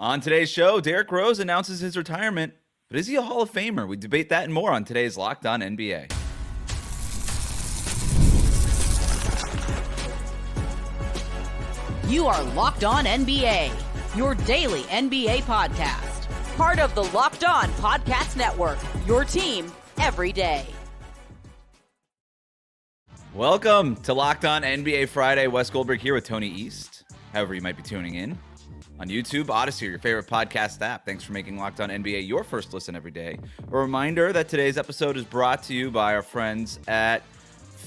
On today's show, Derrick Rose announces his retirement, but is he a Hall of Famer? We debate that and more on today's Locked On NBA. You are Locked On NBA, your daily NBA podcast. Part of the Locked On Podcast Network, your team every day. Welcome to Locked On NBA Friday. Wes Goldberg here with Tony East. However you might be tuning in on YouTube, Odyssey, or your favorite podcast app. Thanks for making Locked On NBA your first listen every day. A reminder that today's episode is brought to you by our friends at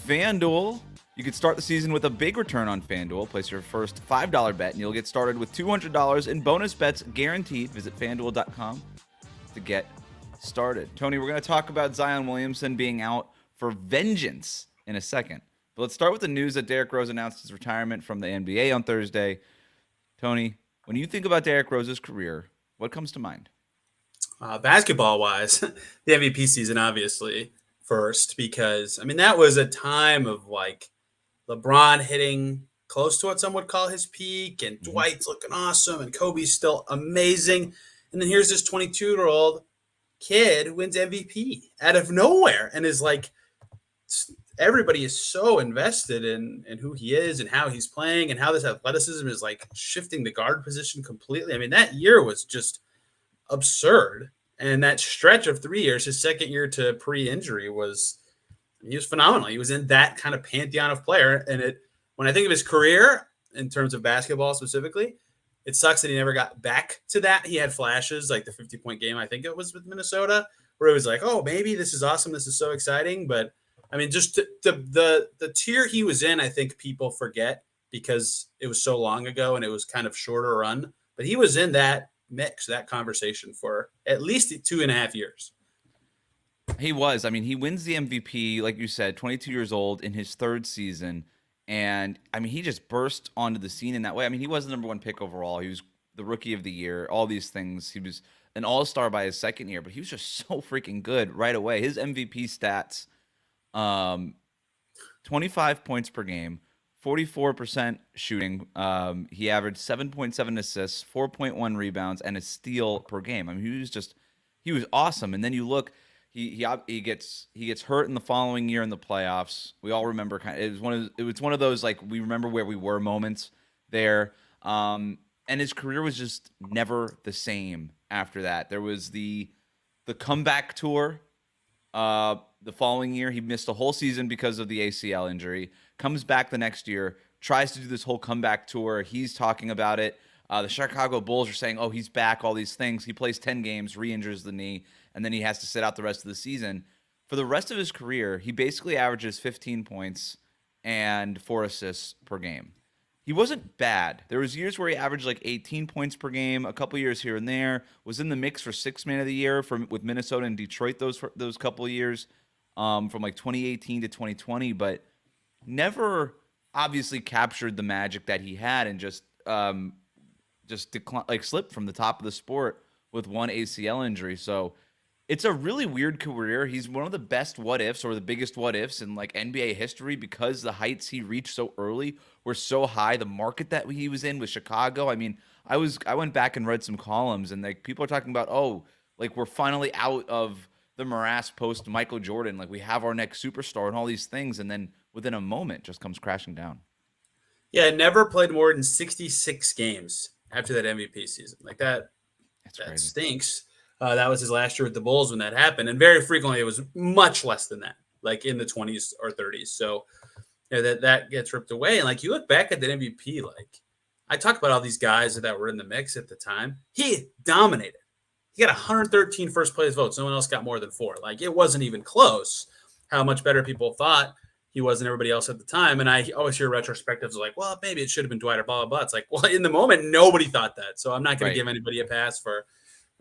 FanDuel. You can start the season with a big return on FanDuel. Place your first $5 bet, and you'll get started with $200 in bonus bets guaranteed. Visit FanDuel.com to get started. Tony, we're going to talk about Zion Williamson being out for vengeance in a second. But let's start with the news that Derrick Rose announced his retirement from the NBA on Thursday. Tony, when you think about Derrick Rose's career, what comes to mind? Basketball-wise, the MVP season, obviously, first, because, that was a time of, LeBron hitting close to what some would call his peak, and Dwight's looking awesome, and Kobe's still amazing. And then here's this 22-year-old kid who wins MVP out of nowhere and is everybody is so invested in who he is and how he's playing and how this athleticism is shifting the guard position completely. That year was just absurd. And that stretch of 3 years, his second year to pre-injury, he was phenomenal. He was in that kind of pantheon of player. And when I think of his career in terms of basketball specifically, it sucks that he never got back to that. He had flashes like the 50-point game, I think it was with Minnesota, where it was oh, maybe this is awesome. This is so exciting. But just the tier he was in, I think people forget because it was so long ago and it was kind of shorter run. But he was in that mix, that conversation for at least 2.5 years. He was. He wins the MVP, like you said, 22 years old in his third season. And, he just burst onto the scene in that way. He was the number one pick overall. He was the rookie of the year, all these things. He was an all-star by his second year, but he was just so freaking good right away. His MVP stats, 25 points per game, 44% shooting. He averaged 7.7 assists, 4.1 rebounds, and a steal per game. He was awesome. And then you look, he gets hurt in the following year in the playoffs. We all remember it was one of those we remember where we were moments there. And his career was just never the same after that. There was the comeback tour. The following year, he missed a whole season because of the ACL injury. Comes back the next year, tries to do this whole comeback tour. He's talking about it. The Chicago Bulls are saying, oh, he's back, all these things. He plays 10 games, re-injures the knee, and then he has to sit out the rest of the season. For the rest of his career, he basically averages 15 points and 4 assists per game. He wasn't bad. There was years where he averaged 18 points per game, a couple years here and there, was in the mix for Sixth Man of the Year with Minnesota and Detroit those couple of years, from 2018 to 2020, but never obviously captured the magic that he had and just slipped from the top of the sport with one ACL injury. So it's a really weird career. He's one of the best what-ifs or the biggest what-ifs in NBA history because the heights he reached so early were so high. The market that he was in with Chicago, I went back and read some columns and people are talking about, we're finally out of the morass post Michael Jordan. We have our next superstar and all these things. And then within a moment just comes crashing down. Yeah. Never played more than 66 games after that MVP season. That stinks. That was his last year with the Bulls when that happened. And very frequently it was much less than that, in the 20s or 30s. So that gets ripped away. And you look back at that MVP, I talk about all these guys that were in the mix at the time. He dominated. He got 113 first place votes. No one else got more than 4. It wasn't even close how much better people thought he was than everybody else at the time. And I always hear retrospectives well, maybe it should have been Dwight or blah, blah, blah. It's in the moment, nobody thought that. So I'm not going to give anybody a pass for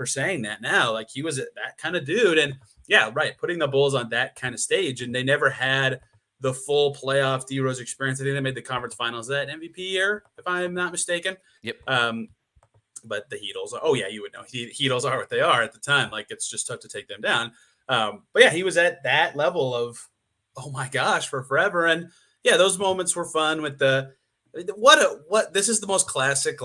saying that now. He was that kind of dude. And yeah, right, putting the Bulls on that kind of stage. And they never had the full playoff D Rose experience. I think they made the conference finals that MVP year, if I'm not mistaken. Yep. But the Heatles, you would know. Heatles are what they are at the time. It's just tough to take them down. But yeah, he was at that level of, oh my gosh, for forever. And yeah, those moments were fun with this is the most classic,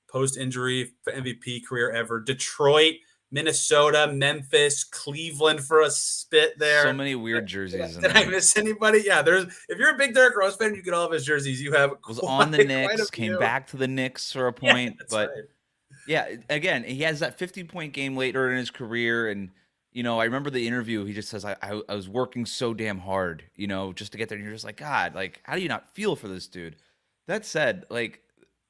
post-injury MVP career ever. Detroit, Minnesota, Memphis, Cleveland for a spit there. So many weird jerseys. Did I miss anybody? Yeah, if you're a big Derrick Rose fan, you get all of his jerseys. You have was on the Knicks, came back to the Knicks for a point, but right. yeah, again, he has that 50-point game later in his career, and I remember the interview. He just says, "I was working so damn hard, just to get there." And you're just like, God, like, how do you not feel for this dude? That said, like,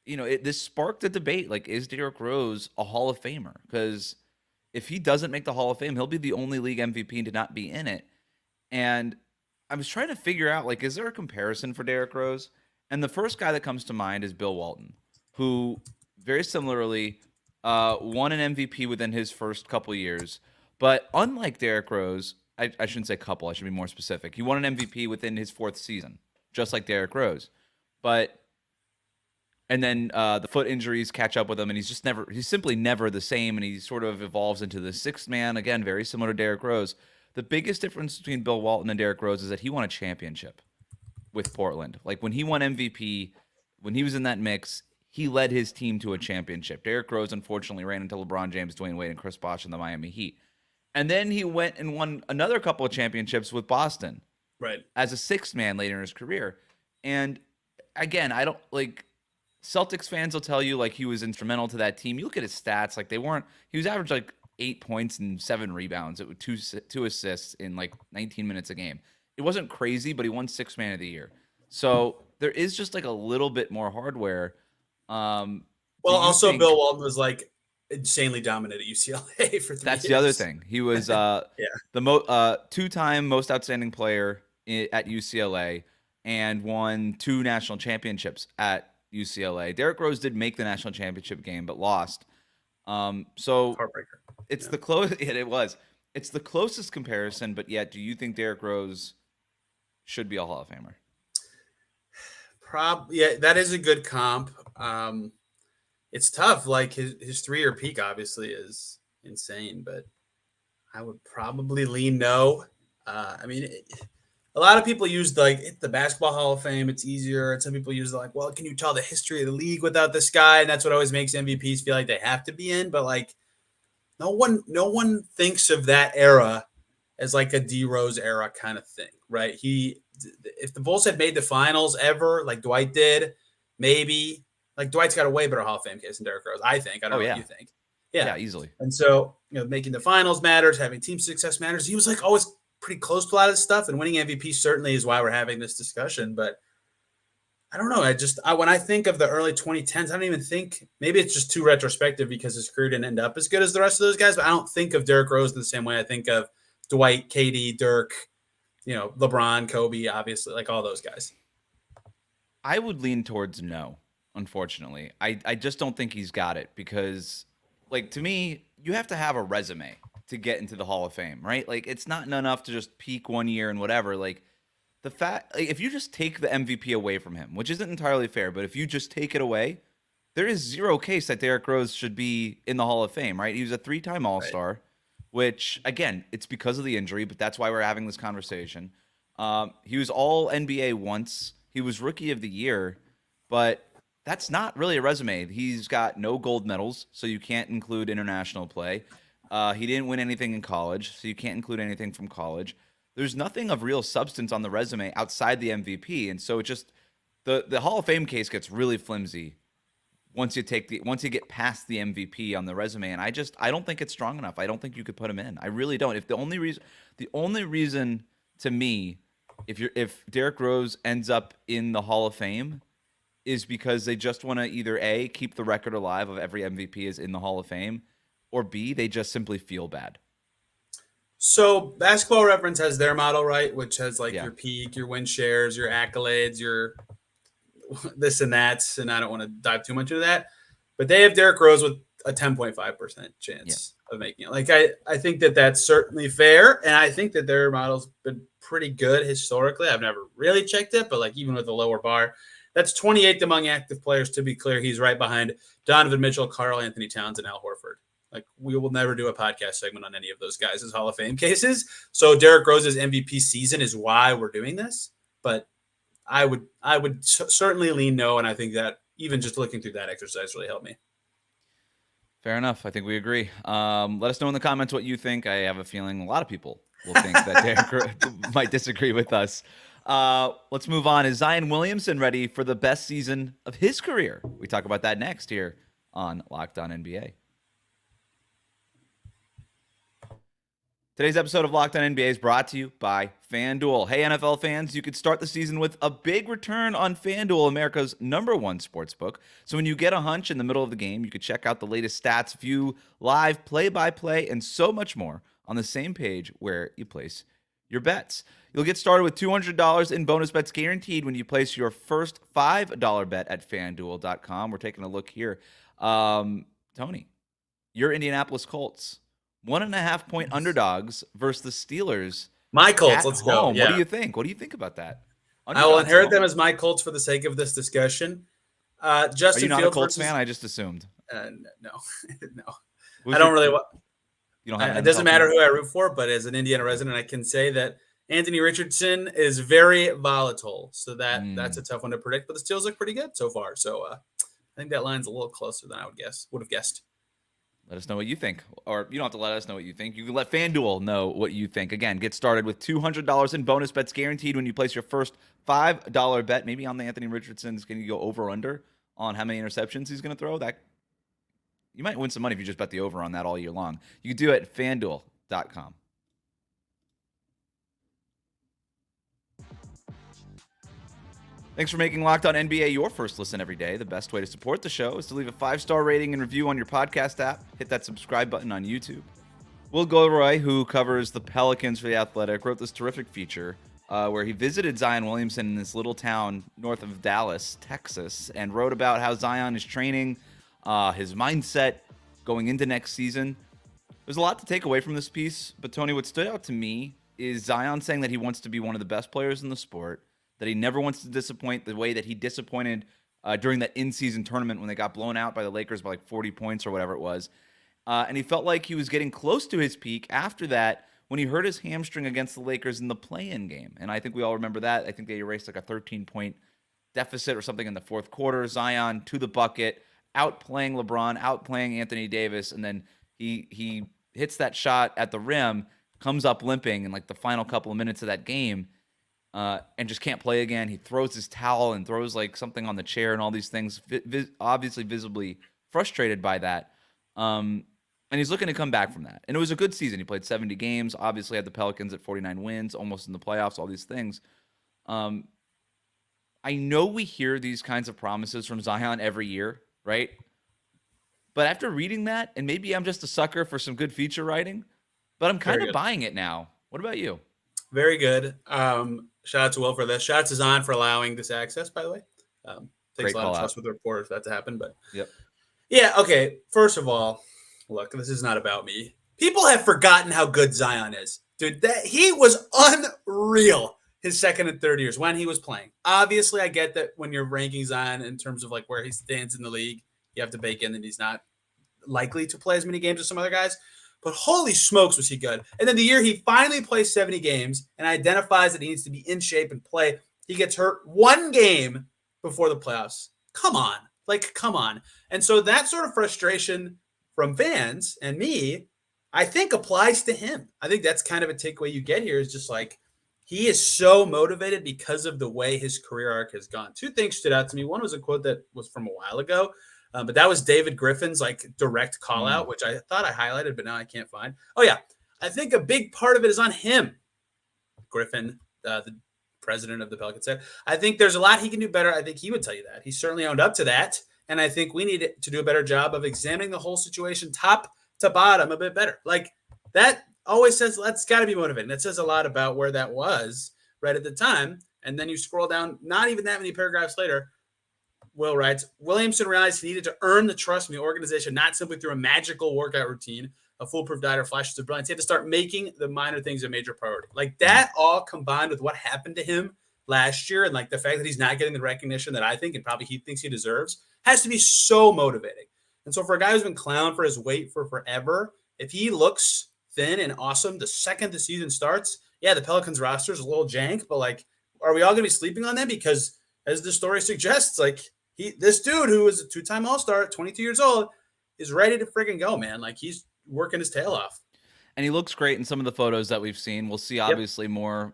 this sparked a debate. Like, is Derrick Rose a Hall of Famer? Because if he doesn't make the Hall of Fame, he'll be the only league MVP to not be in it. And I was trying to figure out, like, is there a comparison for Derrick Rose? And the first guy that comes to mind is Bill Walton, who very similarly won an MVP within his first couple years. But unlike Derrick Rose, I shouldn't say couple, I should be more specific. He won an MVP within his fourth season, just like Derrick Rose. And then the foot injuries catch up with him, and he's simply never the same, and he sort of evolves into the sixth man, again, very similar to Derrick Rose. The biggest difference between Bill Walton and Derrick Rose is that he won a championship with Portland. Like, when he won MVP, when he was in that mix, he led his team to a championship. Derrick Rose, unfortunately, ran into LeBron James, Dwayne Wade, and Chris Bosh in the Miami Heat. And then he went and won another couple of championships with Boston, right, as a sixth man later in his career. And again, I don't like Celtics fans will tell you like he was instrumental to that team. You look at his stats, like he was average like 8 points and 7 rebounds. It was two assists in like 19 minutes a game. It wasn't crazy, but he won Sixth Man of the Year. So there is just like a little bit more hardware. Well, also Bill Walton was like insanely dominant at UCLA for 3 years. That's the other thing. He was the two-time most outstanding player at UCLA and won 2 national championships at UCLA. Derrick Rose did make the national championship game, but lost. So heartbreaker. It's the close. It was. It's the closest comparison, but yet, do you think Derrick Rose should be a Hall of Famer? Yeah, that is a good comp. It's tough. Like his 3-year peak obviously is insane, but I would probably lean no. I mean, a lot of people use the Basketball Hall of Fame. It's easier. And some people use well, can you tell the history of the league without this guy? And that's what always makes MVPs feel like they have to be in. But like, no one thinks of that era as like a D Rose era kind of thing, right? If the Bulls had made the finals ever, like Dwight did, maybe like Dwight's got a way better Hall of Fame case than Derrick Rose, I think. I don't know what you think. Yeah, easily. And so, making the finals matters, having team success matters. He was like always pretty close to a lot of this stuff, and winning MVP certainly is why we're having this discussion. But I don't know. When I think of the early 2010s, I don't even think, maybe it's just too retrospective because his career didn't end up as good as the rest of those guys, but I don't think of Derrick Rose in the same way I think of Dwight, KD, Dirk, LeBron, Kobe, obviously, like all those guys. I would lean towards no, unfortunately. I just don't think he's got it because, like, to me, you have to have a resume to get into the Hall of Fame, right? Like, it's not enough to just peak one year and whatever. Like, the fact, like, if you just take the MVP away from him, which isn't entirely fair, but if you just take it away, there is zero case that Derrick Rose should be in the Hall of Fame, right? He was a 3-time All-Star. Right. Which, again, it's because of the injury, but that's why we're having this conversation. He was all NBA once. He was Rookie of the Year, but that's not really a resume. He's got no gold medals, so you can't include international play. He didn't win anything in college, so you can't include anything from college. There's nothing of real substance on the resume outside the MVP, and so it just the Hall of Fame case gets really flimsy once you get past the MVP on the resume, and I don't think it's strong enough. I don't think you could put him in. I really don't. If the only reason to me, if Derrick Rose ends up in the Hall of Fame, is because they just want to either A, keep the record alive of every MVP is in the Hall of Fame, or B, they just simply feel bad. So Basketball Reference has their model, right? Which has your peak, your win shares, your accolades, your this and that, and I don't want to dive too much into that, but they have Derrick Rose with a 10.5% chance of making it. Like, I think that that's certainly fair, and I think that their model's been pretty good historically. I've never really checked it, but like even with a lower bar, that's 28th among active players. To be clear, he's right behind Donovan Mitchell, Karl Anthony Towns, and Al Horford. Like, we will never do a podcast segment on any of those guys as Hall of Fame cases. So Derrick Rose's MVP season is why we're doing this, but I would certainly lean no, and I think that even just looking through that exercise really helped me. Fair enough. I think we agree. Let us know in the comments what you think. I have a feeling a lot of people will think that Derrick might disagree with us. Let's move on. Is Zion Williamson ready for the best season of his career? We talk about that next here on Locked On NBA. Today's episode of Locked On NBA is brought to you by FanDuel. Hey, NFL fans, you could start the season with a big return on FanDuel, America's #1 sportsbook. So when you get a hunch in the middle of the game, you could check out the latest stats, view live play-by-play, and so much more on the same page where you place your bets. You'll get started with $200 in bonus bets guaranteed when you place your first $5 bet at FanDuel.com. We're taking a look here. Tony, your Indianapolis Colts. 1.5-point underdogs versus the Steelers. My Colts, let's go. Yeah. What do you think? What do you think about that? I will inherit them as my Colts for the sake of this discussion. Justin Are you not Fields a Colts versus, fan? I just assumed. No, no. Who's I don't really. You don't have It doesn't matter who I root for, but as an Indiana resident, I can say that Anthony Richardson is very volatile. So that's a tough one to predict. But the Steelers look pretty good so far. So I think that line's a little closer than I would have guessed. Let us know what you think. Or you don't have to let us know what you think. You can let FanDuel know what you think. Again, get started with $200 in bonus bets guaranteed when you place your first $5 bet. Maybe on the Anthony Richardson's going to go over under on how many interceptions he's going to throw. That you might win some money if you just bet the over on that all year long. You can do it at FanDuel.com. Thanks for making Locked On NBA your first listen every day. The best way to support the show is to leave a 5-star rating and review on your podcast app. Hit that subscribe button on YouTube. Will Gilroy, who covers the Pelicans for The Athletic, wrote this terrific feature where he visited Zion Williamson in this little town north of Dallas, Texas, and wrote about how Zion is training, his mindset going into next season. There's a lot to take away from this piece, but Tony, what stood out to me is Zion saying that he wants to be one of the best players in the sport, that he never wants to disappoint the way that he disappointed during that in-season tournament when they got blown out by the Lakers by like 40 points or whatever it was. And he felt like he was getting close to his peak after that when he hurt his hamstring against the Lakers in the play-in game. And I think we all remember that. I think they erased like a 13-point deficit or something in the fourth quarter. Zion to the bucket, outplaying LeBron, outplaying Anthony Davis, and then he hits that shot at the rim, comes up limping in like the final couple of minutes of that game, and just can't play again. He throws his towel and throws like something on the chair and all these things, obviously visibly frustrated by that. And he's looking to come back from that. And it was a good season. He played 70 games, obviously had the Pelicans at 49 wins, almost in the playoffs, all these things. I know we hear these kinds of promises from Zion every year, right? But after reading that, and maybe I'm just a sucker for some good feature writing, but I'm kind of buying it now. What about you? Very good. Shout out to Will for this. Shout out to Zion for allowing this access, by the way. Takes a lot of trust with the reporters for that to happen. But yeah, okay. First of all, look, this is not about me. People have forgotten how good Zion is. Dude, he was unreal his second and third years when he was playing. Obviously, I get that when you're ranking Zion in terms of like where he stands in the league, you have to bake in that he's not likely to play as many games as some other guys. But holy smokes, was he good. And then the year he finally plays 70 games and identifies that he needs to be in shape and play, he gets hurt one game before the playoffs. Come on. Like, come on. And so that sort of frustration from fans and me, I think applies to him. I think that's kind of a takeaway you get here is just like, he is so motivated because of the way his career arc has gone. Two things stood out to me. One was a quote that was from a while ago, but that was David Griffin's like direct call out, which I thought I highlighted, but now I can't find. Oh yeah. I think a big part of it is on him. Griffin, the president of the Pelicans said, I think there's a lot he can do better. I think he would tell you that. He certainly owned up to that. And I think we need to do a better job of examining the whole situation top to bottom a bit better. Like that always says that's got to be motivating. That says a lot about where that was right at the time. And then you scroll down, not even that many paragraphs later, Will writes, Williamson realized he needed to earn the trust from the organization, not simply through a magical workout routine, a foolproof diet, or flashes of brilliance. He had to start making the minor things a major priority. Like that all combined with what happened to him last year and like the fact that he's not getting the recognition that I think and probably he thinks he deserves has to be so motivating. And so for a guy who's been clowned for his weight for forever, if he looks thin and awesome the second the season starts, yeah, the Pelicans roster is a little jank, but like, are we all going to be sleeping on them? Because as the story suggests, like this dude who was a two-time All-Star at 22 years old, is ready to freaking go, man. Like he's working his tail off. And he looks great in some of the photos that we've seen. We'll see obviously more.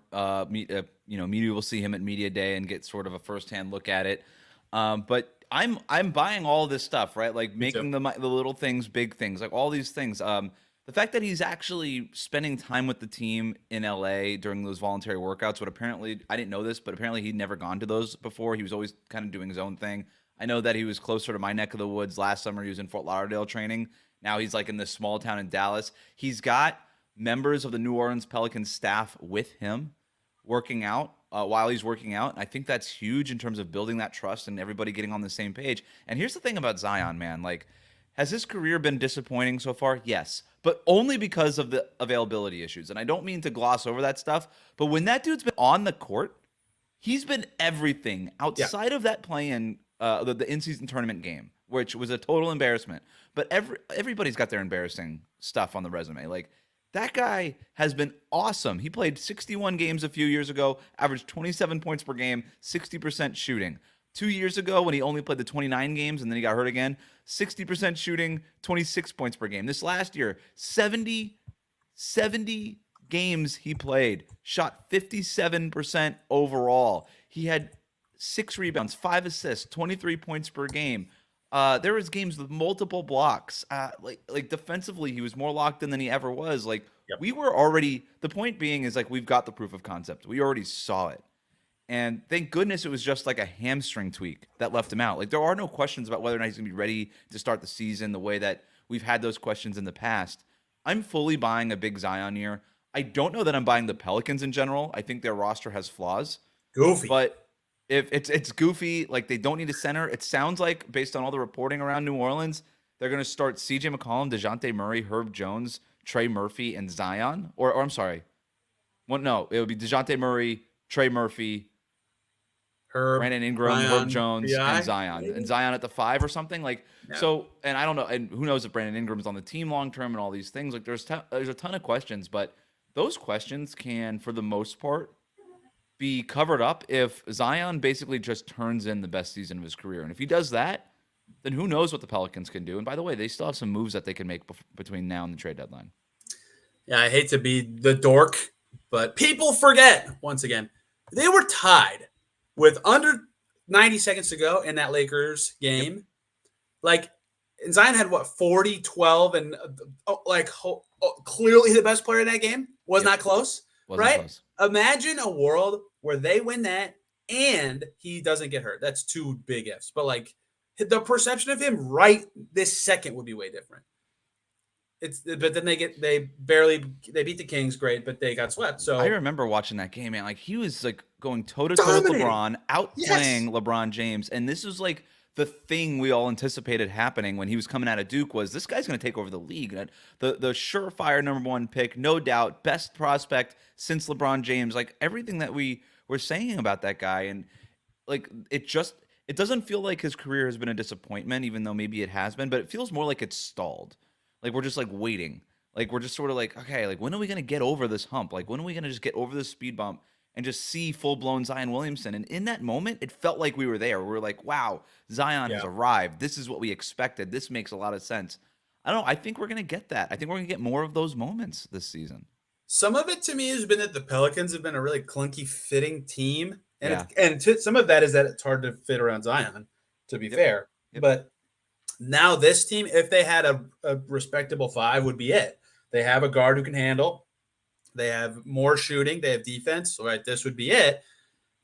Media will see him at media day and get sort of a firsthand look at it. But I'm buying all this stuff, right? Like making the little things big things, like all these things. The fact that he's actually spending time with the team in LA during those voluntary workouts, what apparently I didn't know this, but apparently he'd never gone to those before. He was always kind of doing his own thing. I know that he was closer to my neck of the woods last summer. He was in Fort Lauderdale training. Now he's like in this small town in Dallas. He's got members of the New Orleans Pelicans staff with him working out while he's working out. And I think that's huge in terms of building that trust and everybody getting on the same page. And here's the thing about Zion, man. Like, has his career been disappointing so far? Yes, but only because of the availability issues. And I don't mean to gloss over that stuff, but when that dude's been on the court, he's been everything outside of that play-in, the in-season tournament game, which was a total embarrassment. But everybody's got their embarrassing stuff on the resume. Like, that guy has been awesome. He played 61 games a few years ago, averaged 27 points per game, 60% shooting. 2 years ago, when he only played the 29 games and then he got hurt again, 60% shooting, 26 points per game. This last year, 70 games he played, shot 57% overall. He had 6 rebounds, 5 assists, 23 points per game. There was games with multiple blocks. Like defensively, he was more locked in than he ever was. Like we were already. The point being is like we've got the proof of concept. We already saw it, and thank goodness it was just like a hamstring tweak that left him out. Like there are no questions about whether or not he's gonna be ready to start the season the way that we've had those questions in the past. I'm fully buying a big Zion year. I don't know that I'm buying the Pelicans in general. I think their roster has flaws. Goofy, but. If it's goofy, like they don't need a center. It sounds like, based on all the reporting around New Orleans, they're going to start C.J. McCollum, DeJounte Murray, Herb Jones, Trey Murphy, and Zion. Or I'm sorry. Well, no, it would be DeJounte Murray, Trey Murphy, Brandon Ingram, Herb Jones, and Zion. Maybe. And Zion at the 5 or something. Like so, and I don't know. And who knows if Brandon Ingram's on the team long term and all these things. Like there's a ton of questions, but those questions can, for the most part, be covered up if Zion basically just turns in the best season of his career. And if he does that, then who knows what the Pelicans can do. And by the way, they still have some moves that they can make between now and the trade deadline. Yeah, I hate to be the dork, but people forget, once again, they were tied with under 90 seconds to go in that Lakers game. Yep. Like, and Zion had, 40, 12, and clearly the best player in that game. Was not close. Right? Close. Imagine a world where they win that and he doesn't get hurt. That's 2 big ifs. But like the perception of him right this second would be way different. But then they beat the Kings, great, but they got swept. So I remember watching that game, man. Like he was like going toe to toe with LeBron, outplaying LeBron James, and this was like the thing we all anticipated happening when he was coming out of Duke was this guy's going to take over the league. The surefire number 1 pick, no doubt, best prospect since LeBron James. Like everything that we were saying about that guy, and like it doesn't feel like his career has been a disappointment, even though maybe it has been. But it feels more like it's stalled. Like we're just like waiting. Like we're just sort of like, okay, like when are we going to get over this hump? Like when are we going to just get over this speed bump and just see full-blown Zion Williamson? And in that moment, it felt like we were there. We were like, wow, Zion has arrived. This is what we expected. This makes a lot of sense. I don't know. I think we're going to get that. I think we're going to get more of those moments this season. Some of it to me has been that the Pelicans have been a really clunky fitting team. And some of that is that it's hard to fit around Zion, to be fair. Yep. But now this team, if they had a respectable 5, would be it. They have a guard who can handle. They have more shooting. They have defense. So, right, this would be it.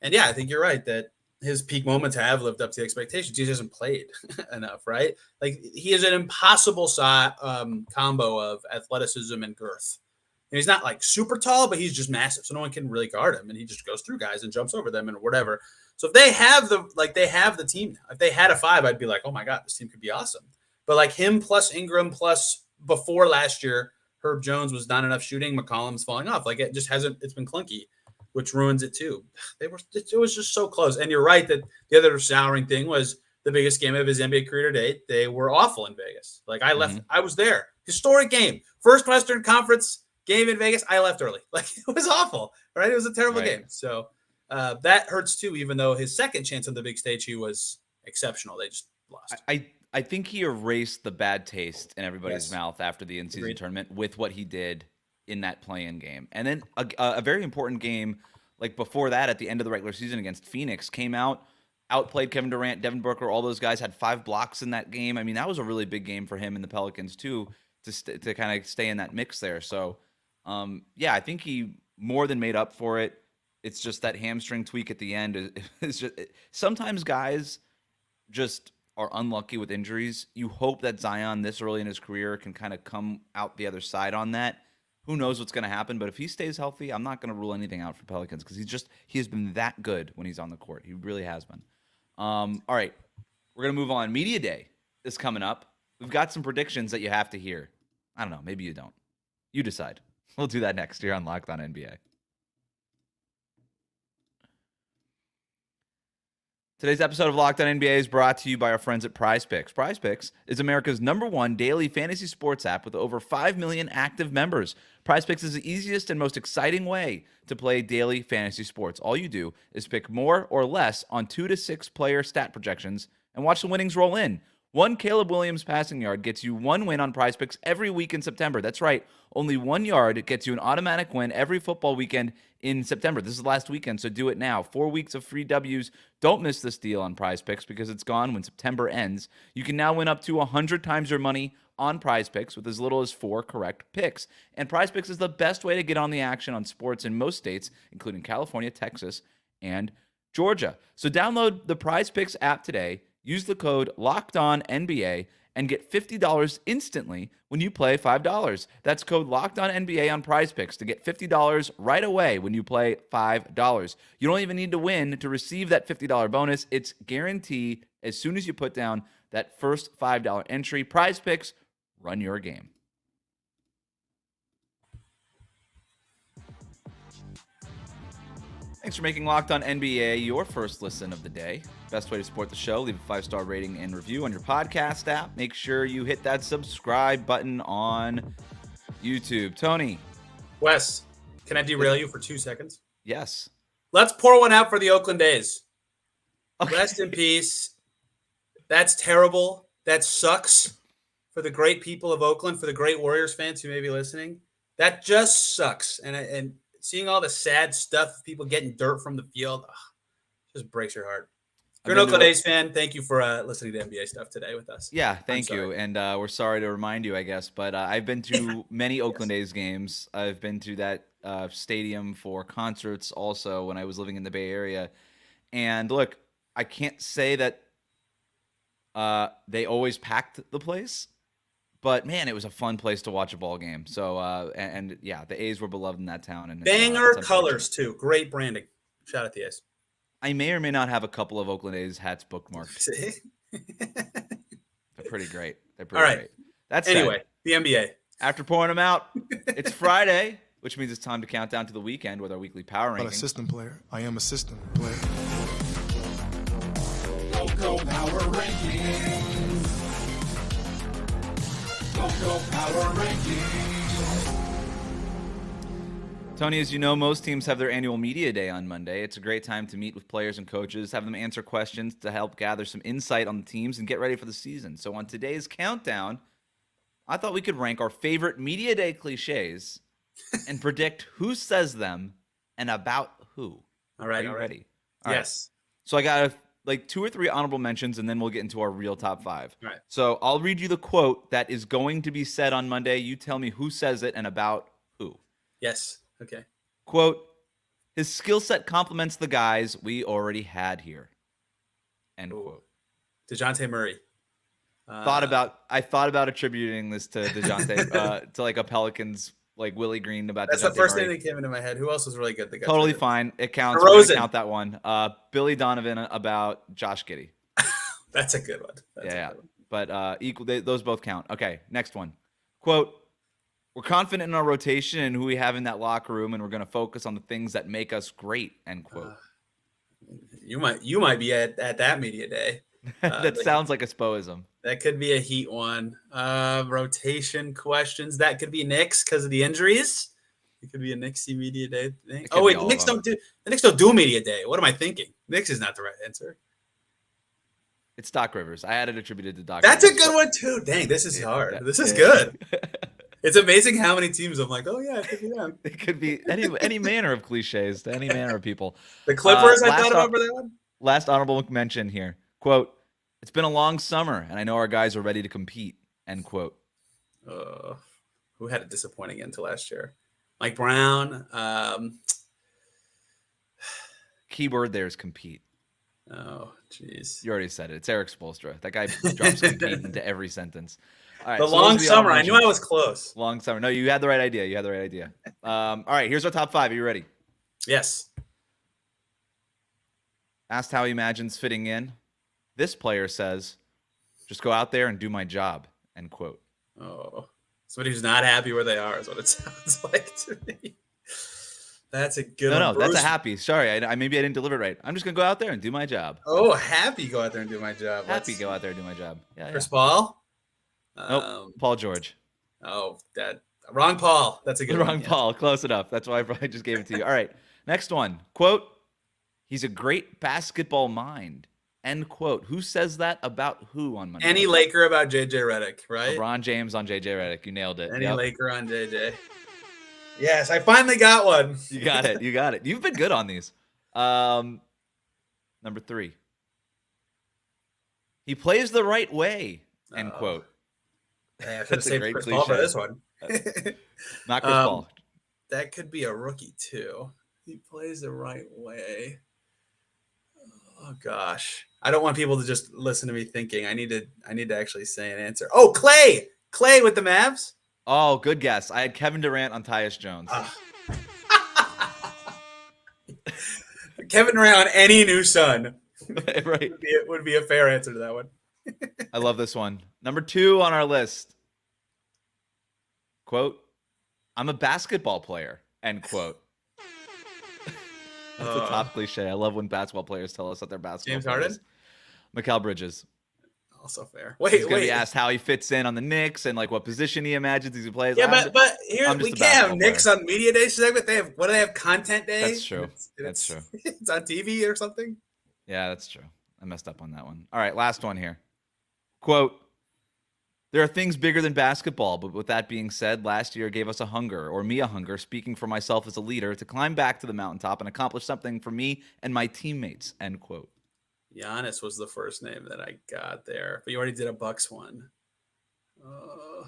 And, yeah, I think you're right that his peak moments have lived up to the expectations. He just hasn't played enough, right? Like, he is an impossible combo of athleticism and girth. And he's not, like, super tall, but he's just massive. So no one can really guard him. And he just goes through guys and jumps over them and whatever. So if they have the team now. If they had a 5, I'd be like, oh, my God, this team could be awesome. But, like, him plus Ingram plus before last year, Herb Jones was not enough shooting. McCollum's falling off. Like it just hasn't. It's been clunky, which ruins it too. It was just so close. And you're right that the other souring thing was the biggest game of his NBA career to date. They were awful in Vegas. Like I left. I was there. Historic game. First Western Conference game in Vegas. I left early. Like it was awful. Right. It was a terrible game. So that hurts too. Even though his second chance on the big stage, he was exceptional. They just lost. I think he erased the bad taste in everybody's Yes. mouth after the in-season Agreed. tournament with what he did in that play-in game. And then a very important game like before that at the end of the regular season against Phoenix came out, outplayed Kevin Durant, Devin Booker, all those guys had 5 blocks in that game. I mean, that was a really big game for him and the Pelicans too to kind of stay in that mix there. So, yeah, I think he more than made up for it. It's just that hamstring tweak at the end is just sometimes guys just are unlucky with injuries. You hope that Zion this early in his career can kind of come out the other side on that. Who knows what's going to happen, but if he stays healthy, I'm not going to rule anything out for Pelicans because he has been that good when he's on the court. He really has been. All right, we're going to move on. Media Day is coming up. We've got some predictions that you have to hear. I don't know. Maybe you don't. You decide. We'll do that next year on Locked On NBA. Today's episode of Locked On NBA is brought to you by our friends at PrizePicks. PrizePicks is America's #1 daily fantasy sports app with over 5 million active members. PrizePicks is the easiest and most exciting way to play daily fantasy sports. All you do is pick more or less on 2 to 6 player stat projections and watch the winnings roll in. One Caleb Williams passing yard gets you 1 win on PrizePicks every week in September. That's right. Only 1 yard gets you an automatic win every football weekend in September. This is last weekend, so do it now. 4 weeks of free W's. Don't miss this deal on PrizePicks because it's gone when September ends. You can now win up to 100 times your money on PrizePicks with as little as 4 correct picks. And PrizePicks is the best way to get on the action on sports in most states, including California, Texas, and Georgia. So download the PrizePicks app today. Use the code LOCKEDONNBA and get $50 instantly when you play $5. That's code LOCKEDONNBA on PrizePicks to get $50 right away when you play $5. You don't even need to win to receive that $50 bonus. It's guaranteed as soon as you put down that first $5 entry. PrizePicks, run your game. Thanks for making Locked On NBA your first listen of the day. Best way to support the show, leave a 5-star rating and review on your podcast app. Make sure you hit that subscribe button on YouTube. Tony. Wes, can I derail you for 2 seconds? Yes. Let's pour one out for the Oakland A's. Okay. Rest in peace. That's terrible. That sucks for the great people of Oakland, for the great Warriors fans who may be listening. That just sucks. And seeing all the sad stuff, people getting dirt from the field, just breaks your heart. If you're an Oakland A's fan, thank you for listening to NBA stuff today with us. Yeah, thank you. And we're sorry to remind you, I guess, but I've been to many Oakland A's games. I've been to that stadium for concerts also when I was living in the Bay Area. And look, I can't say that they always packed the place, but man, it was a fun place to watch a ball game. So, and yeah, the A's were beloved in that town. And banger colors too. Great branding. Shout out the A's. I may or may not have a couple of Oakland A's hats bookmarked. See? They're pretty great. They're All right. great. That's anyway, the NBA. After pouring them out, it's Friday, which means it's time to count down to the weekend with our weekly power rankings. I'm a system player. I am a system player. Go power rankings. Go power rankings. Tony, as you know, most teams have their annual media day on Monday. It's a great time to meet with players and coaches, have them answer questions to help gather some insight on the teams and get ready for the season. So on today's countdown, I thought we could rank our favorite media day cliches and predict who says them and about who. All right. Are you ready? All yes. Right. So I got like 2 or 3 honorable mentions, and then we'll get into our real top 5. All right. So I'll read you the quote that is going to be said on Monday. You tell me who says it and about who. Yes. Okay. Quote, his skill set complements the guys we already had here. End quote. DeJounte Murray. I thought about attributing this to DeJounte, to like a Pelicans, like Willie Green about That's DeJounte the first Murray. thing that came into my head. Who else was really good? Totally fine. It counts. DeRozan. We're gonna count that one. Billy Donovan about Josh Giddey. That's a good one. Yeah. But equal. Those both count. Okay. Next one. Quote, we're confident in our rotation and who we have in that locker room, and we're going to focus on the things that make us great, end quote. You might be at that media day. That sounds like a spoism. That could be a Heat one. Rotation questions. That could be Knicks because of the injuries. It could be a Knicksy media day thing. Oh wait, the Knicks don't do media day. What am I thinking? Knicks is not the right answer. It's Doc Rivers. I had it attributed to Doc That's a Rivers. good one too. Dang, this is hard. Yeah, This is yeah. good. It's amazing how many teams I'm like, oh yeah, it could be them. It could be any manner of cliches to any manner of people. The Clippers, I last thought hon- about for that one. Last honorable mention here. Quote, it's been a long summer, and I know our guys are ready to compete. End quote. Who had a disappointing end to last year? Mike Brown. Key word there is compete. Oh, jeez. You already said it. It's Eric Spoelstra. That guy drops compete into every sentence. All right, The so long those are summer. I honorable knew I mentions. was close. Long summer. No, you had the right idea. All right, here's our top 5. Are you ready? Yes. Asked how he imagines fitting in. This player says, just go out there and do my job. End quote. Oh, somebody who's not happy where they are is what it sounds like to me. That's a good one. No, that's a Bruce- happy. Sorry, maybe I didn't deliver it right. I'm just going to go out there and do my job. Oh, happy go out there and do my job. Happy go out there and do my job. Yeah. Chris Paul? Nope. Paul George. Wrong Paul. That's a good one. Wrong yeah. Paul. Close enough. That's why I probably just gave it to you. All right. Next one. Quote, he's a great basketball mind. End quote. Who says that about who on Monday? Any Laker about JJ Redick, right? LeBron James on JJ Redick. You nailed it. Any Yep. Laker on JJ. Yes, I finally got one. You got it. You've been good on these. Number 3. He plays the right way. End quote. Yeah, I should have That's a saved great Chris Paul for cliche. this one. Not Chris Paul. That could be a rookie too. He plays the right way. Oh gosh, I don't want people to just listen to me thinking. I need to actually say an answer. Oh, Clay with the Mavs. Oh, good guess. I had Kevin Durant on Tyus Jones. Kevin Durant on any new Sun Right. would be a fair answer to that one. I love this one. Number 2 on our list. Quote, I'm a basketball player. End quote. That's a top cliche. I love when basketball players tell us that they're basketball James players. Harden? Mikal Bridges. Also fair. He's going to be asked how he fits in on the Knicks and like what position he imagines he plays. Yeah, but here I'm we just a can't have basketball Knicks on Media Day segment. What do they have? Content Day? That's true. It's- That's true. It's on TV or something. Yeah, that's true. I messed up on that one. All right, last one here. Quote, there are things bigger than basketball, but with that being said, last year gave us a hunger, or me a hunger, speaking for myself as a leader, to climb back to the mountaintop and accomplish something for me and my teammates, end quote. Giannis was the first name that I got there, but you already did a Bucks one. Oh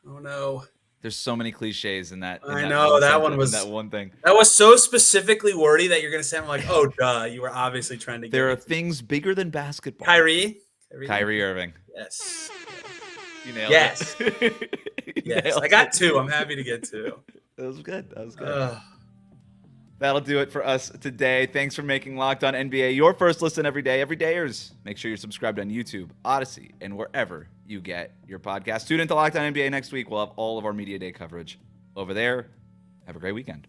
no. There's so many cliches in that. I know, that one was- that one thing. That was so specifically wordy that you're going to say, I'm like, oh, duh. You were obviously trying to get There are it. things bigger than basketball. Kyrie Irving. Yes. You nailed Yes. it. You Yes. nailed I got it. 2. I'm happy to get 2. That was good. That was good. Ugh. That'll do it for us today. Thanks for making Locked On NBA your first listen every day. Everydayers, make sure you're subscribed on YouTube, Odyssey, and wherever you get your podcast. Tune into Locked On NBA next week. We'll have all of our Media Day coverage over there. Have a great weekend.